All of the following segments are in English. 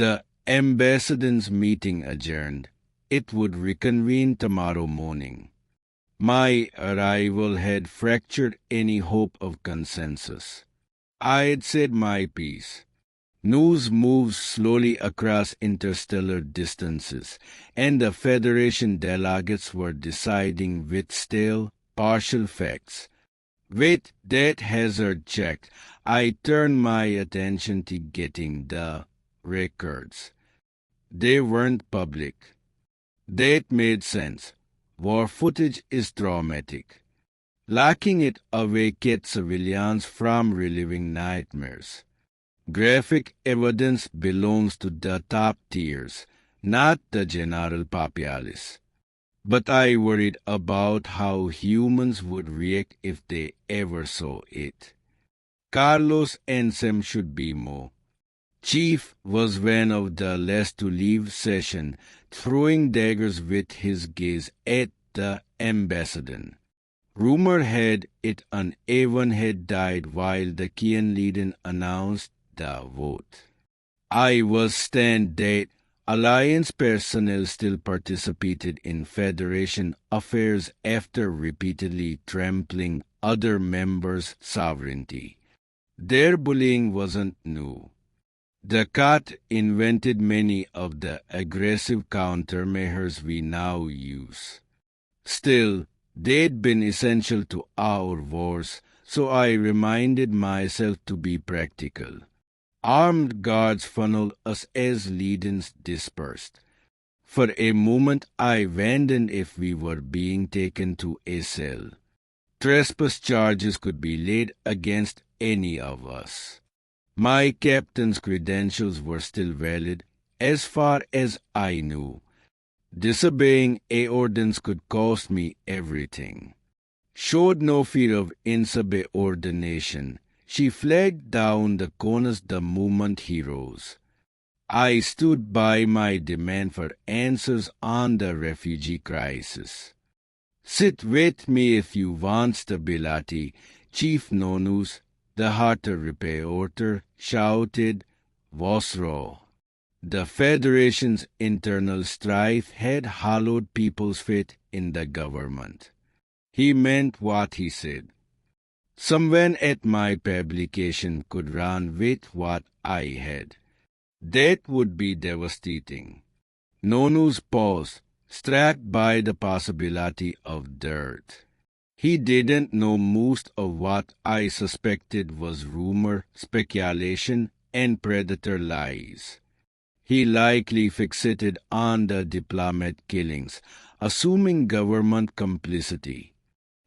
The ambassador's meeting adjourned. It would reconvene tomorrow morning. My arrival had fractured any hope of consensus. I had said my piece. News moves slowly across interstellar distances, and the Federation delegates were deciding with stale, partial facts. With that hazard checked, I turned my attention to getting the records. They weren't public. That made sense. War footage is traumatic. Locking it away keeps civilians from reliving nightmares. Graphic evidence belongs to the top tiers, not the general populace. But I worried about how humans would react if they ever saw it. Carlos and Sam should be more. Chief was one of the last to leave session, throwing daggers with his gaze at the ambassador. Rumor had it Avon had died while the Kian leader announced the vote. I was stunned that Alliance personnel still participated in Federation affairs after repeatedly trampling other members' sovereignty. Their bullying wasn't new. The Cat invented many of the aggressive countermeasures we now use. Still, they'd been essential to our wars, so I reminded myself to be practical. Armed guards funneled us as legions dispersed. For a moment I wondered if we were being taken to a cell. Trespass charges could be laid against any of us. My captain's credentials were still valid, as far as I knew. Disobeying a ordinance could cost me everything. Showed no fear of insubordination, she flagged down the corners the moment he rose. I stood by my demand for answers on the refugee crisis. Sit with me if you want stability, Chief Nonus, the Harter reporter, shouted, was raw. The Federation's internal strife had hollowed people's faith in the government. He meant what he said. Someone at my publication could run with what I had. That would be devastating. Nonus paused, struck by the possibility of dirt. He didn't know most of what I suspected was rumor, speculation, and predator lies. He likely fixated on the diplomat killings, assuming government complicity.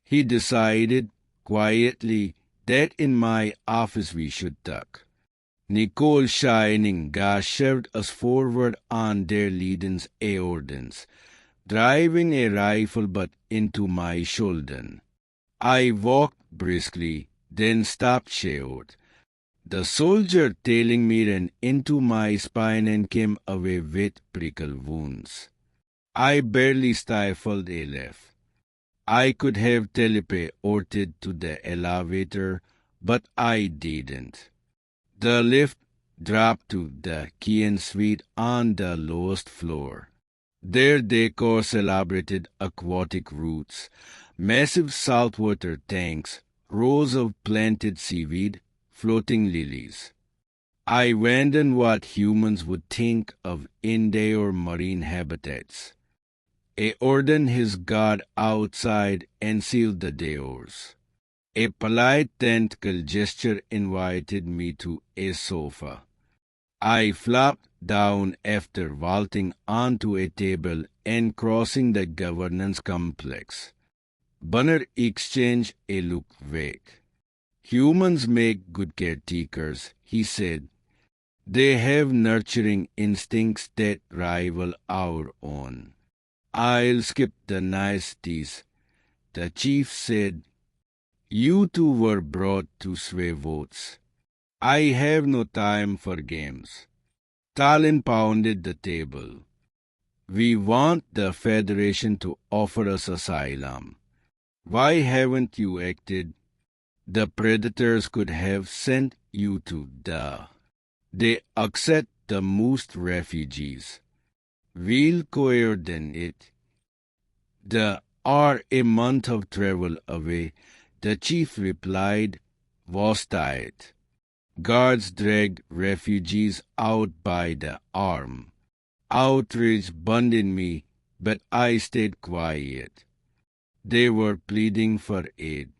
He decided, quietly, that in my office we should talk. Nicole Shining shoved us forward on their leading's ordinance, driving a rifle butt into my shoulder. I walked briskly, then stopped short. The soldier tailing me ran into my spine and came away with prickle wounds. I barely stifled a laugh. I could have teleported to the elevator, but I didn't. The lift dropped to the Kian suite on the lowest floor. Their decor celebrated aquatic routes, massive saltwater tanks, rows of planted seaweed, floating lilies. I wondered what humans would think of indoor marine habitats. I ordered his guard outside and sealed the doors. A polite tentacle gesture invited me to a sofa. I flopped down after vaulting onto a table and crossing the governance complex. Bunner exchanged a look vague. Humans make good caretakers, he said. They have nurturing instincts that rival our own. I'll skip the niceties, the chief said. You two were brought to sway votes. I have no time for games. Talon pounded the table. We want the Federation to offer us asylum. Why haven't you acted? The predators could have sent you to the... They accept the most refugees. We'll coordinate it. They are a month of travel away, the chief replied, was tired. Guards dragged refugees out by the arm. Outrage burned in me, but I stayed quiet. They were pleading for aid.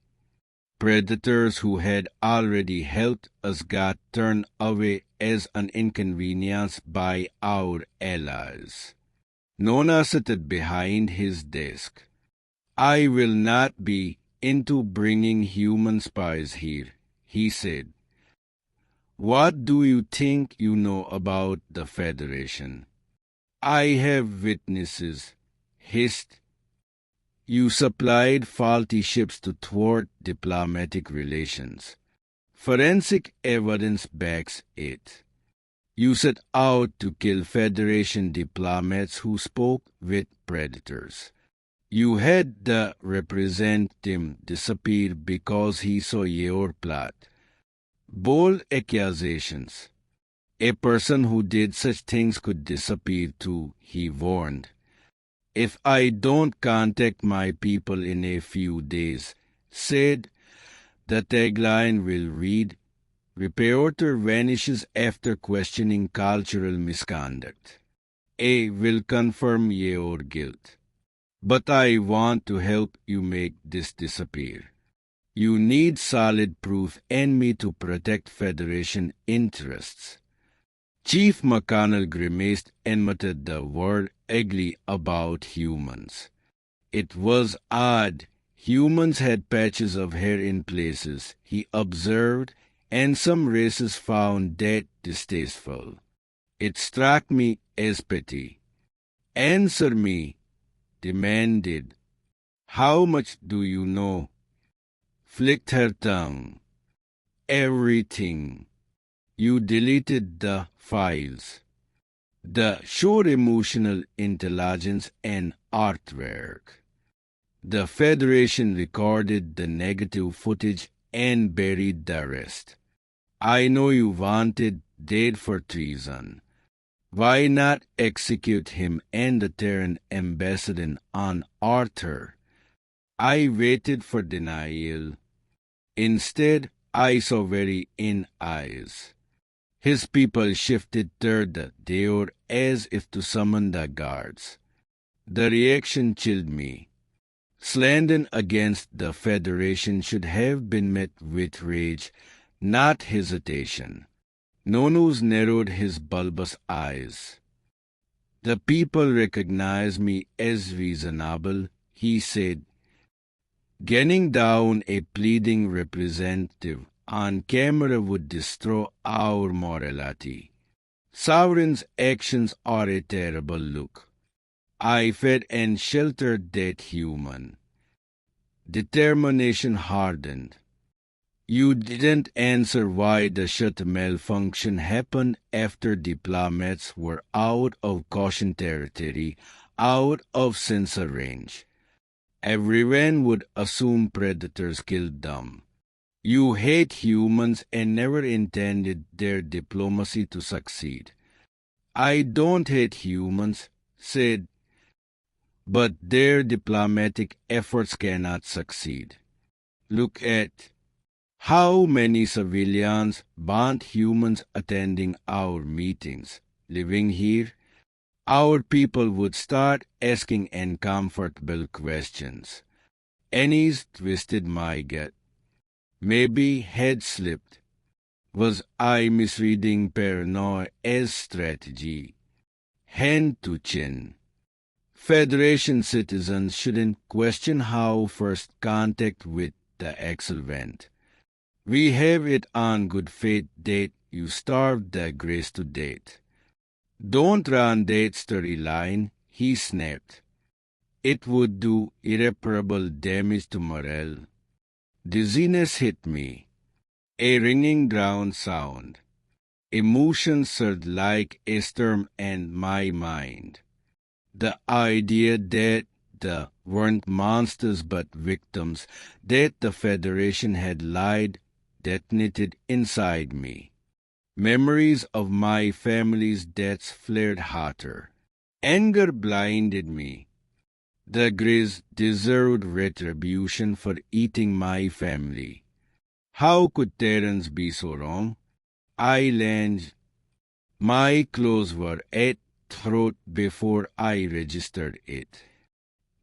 Predators who had already helped us got turned away as an inconvenience by our allies. Nona sat behind his desk. I will not be into bringing human spies here, he said. What do you think you know about the Federation? I have witnesses. Hist. You supplied faulty ships to thwart diplomatic relations. Forensic evidence backs it. You set out to kill Federation diplomats who spoke with predators. You had the representative disappear because he saw your plot. Bold accusations. A person who did such things could disappear too, he warned. If I don't contact my people in a few days, said, the tagline will read, Reporter vanishes after questioning cultural misconduct. A will confirm your guilt. But I want to help you make this disappear. You need solid proof and me to protect Federation interests. Chief McConnell grimaced and muttered the word ugly about humans. It was odd. Humans had patches of hair in places, he observed, and some races found that distasteful. It struck me as petty. Answer me, demanded. How much do you know? Flicked her tongue. Everything. You deleted the files. The showed emotional intelligence and artwork. The Federation recorded the negative footage and buried the rest. I know you wanted dead for treason. Why not execute him and the Terran ambassador on Arthur? I waited for denial. Instead, I saw very in eyes. His people shifted toward the door as if to summon the guards. The reaction chilled me. Slander against the Federation should have been met with rage, not hesitation. Nonus narrowed his bulbous eyes. The people recognize me as reasonable, he said. Gunning down a pleading representative on camera would destroy our morality. Sovereign's actions are a terrible look. I fed and sheltered that human. Determination hardened. You didn't answer why the shut malfunction happened after diplomats were out of caution territory, out of sensor range. Everyone would assume predators killed them. You hate humans and never intended their diplomacy to succeed. I don't hate humans, said, but their diplomatic efforts cannot succeed. Look at how many civilians banned humans attending our meetings. Living here, our people would start asking uncomfortable questions. Annie's twisted my gut. Maybe head slipped. Was I misreading paranoia as strategy? Hand to chin. Federation citizens shouldn't question how first contact with the Axel went. We have it on good faith that you starved the grace to date. Don't run that storyline, he snapped. It would do irreparable damage to morale. Dizziness hit me. A ringing drown sound. Emotion surged like a storm in my mind. The idea that they weren't monsters but victims, that the Federation had lied, detonated inside me. Memories of my family's deaths flared hotter. Anger blinded me. The Grizz deserved retribution for eating my family. How could Terrans be so wrong? I lunged. My clothes were at throat before I registered it.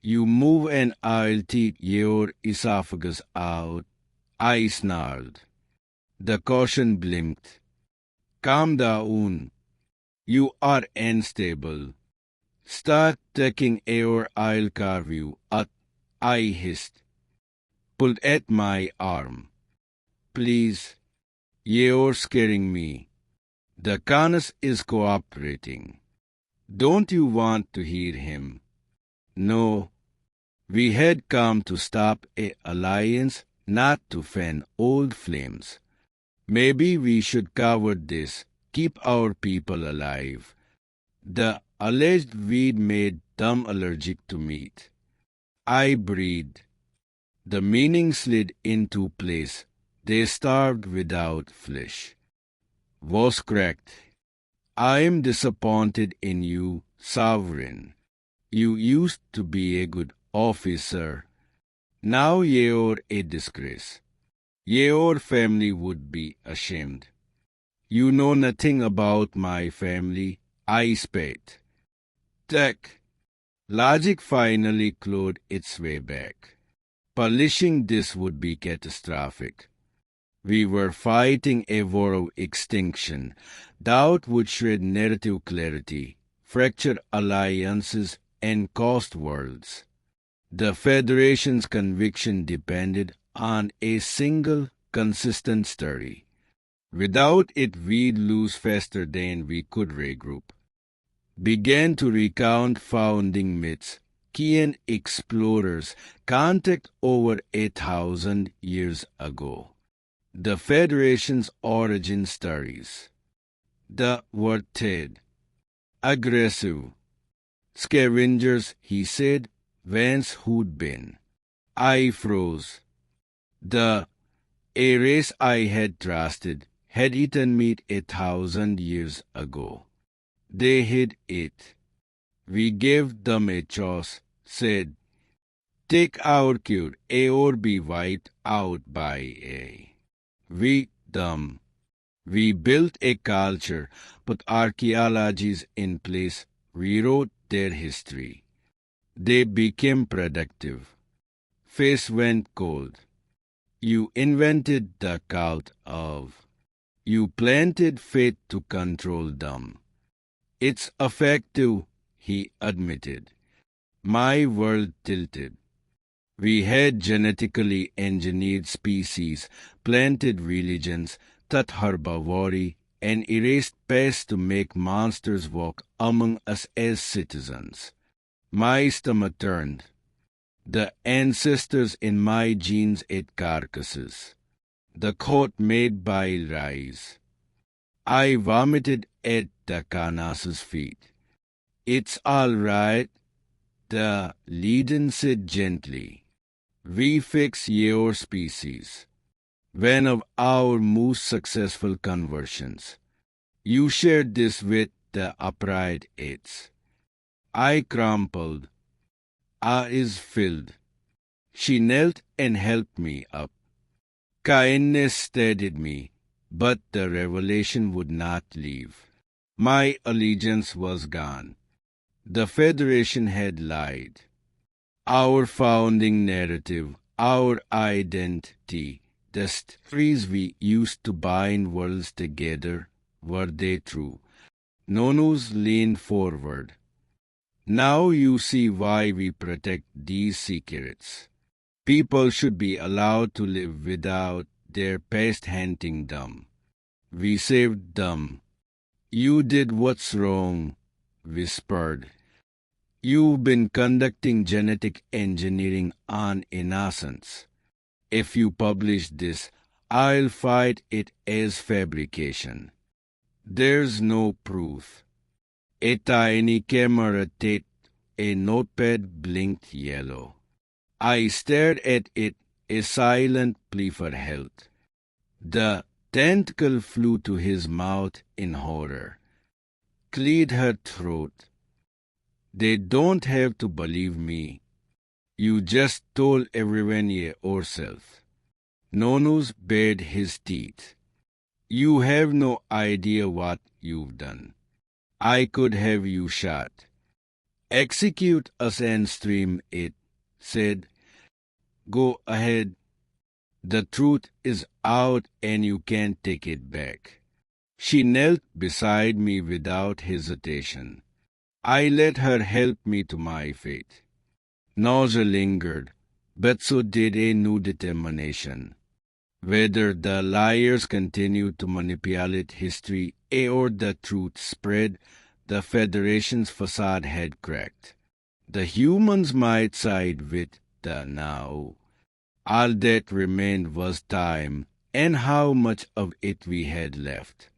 You move and I'll tear your esophagus out, I snarled. The caution blinked. Calm down. You are unstable. Start taking air, I'll carve you up, I hissed. Pulled at my arm. Please, you're scaring me. The Canis is cooperating. Don't you want to hear him? No. We had come to stop an alliance, not to fan old flames. Maybe we should cover this, keep our people alive. The alleged weed made them allergic to meat. I breathed. The meaning slid into place. They starved without flesh. Was cracked. I am disappointed in you, Sovereign. You used to be a good officer. Now you're a disgrace. Your family would be ashamed. You know nothing about my family, I spat. Tech. Logic finally clawed its way back. Polishing this would be catastrophic. We were fighting a war of extinction. Doubt would shred narrative clarity, fracture alliances, and cost worlds. The Federation's conviction depended on a single, consistent story. Without it, we'd lose faster than we could regroup. Began to recount founding myths, Kian explorers, contact over 8,000 years ago. The Federation's origin stories. The word Ted. Aggressive. Scavengers, he said, whence who'd been. I froze. A race I had trusted had eaten meat 1,000 years ago. They hid it. We gave them a choice, said, take our cure, or be wiped out by a. We built a culture, put archaeologies in place, rewrote their history. They became productive. Face went cold. You invented the cult of. You planted faith to control them. It's effective, he admitted. My world tilted. We had genetically engineered species, planted religions, taught herbivory, and erased pests to make monsters walk among us as citizens. My stomach turned. The ancestors in my genes ate carcasses. The coat made bile rise. I vomited at the Canis's feet. It's all right, the leaden said gently. We fix your species. One of our most successful conversions. You shared this with the upright aids. I crumpled. Eyes filled. She knelt and helped me up. Kindness steadied me, but the revelation would not leave. My allegiance was gone. The Federation had lied. Our founding narrative, our identity, the stories we used to bind worlds together, were they true? Nonus leaned forward. Now you see why we protect these secrets. People should be allowed to live without their past haunting them. We saved them. You did what's wrong, whispered. You've been conducting genetic engineering on innocence. If you publish this, I'll fight it as fabrication. There's no proof. A tiny camera taped, a notepad blinked yellow. I stared at it, a silent plea for help. The tentacle flew to his mouth in horror, cleared her throat. They don't have to believe me. You just told everyone yourself. Nonus bared his teeth. You have no idea what you've done. I could have you shot. Execute us and stream it, said. Go ahead. The truth is out and you can't take it back. She knelt beside me without hesitation. I let her help me to my fate. Nausea lingered, but so did a new determination. Whether the liars continued to manipulate history or the truth spread, the Federation's facade had cracked. The humans might side with the now. All that remained was time and how much of it we had left.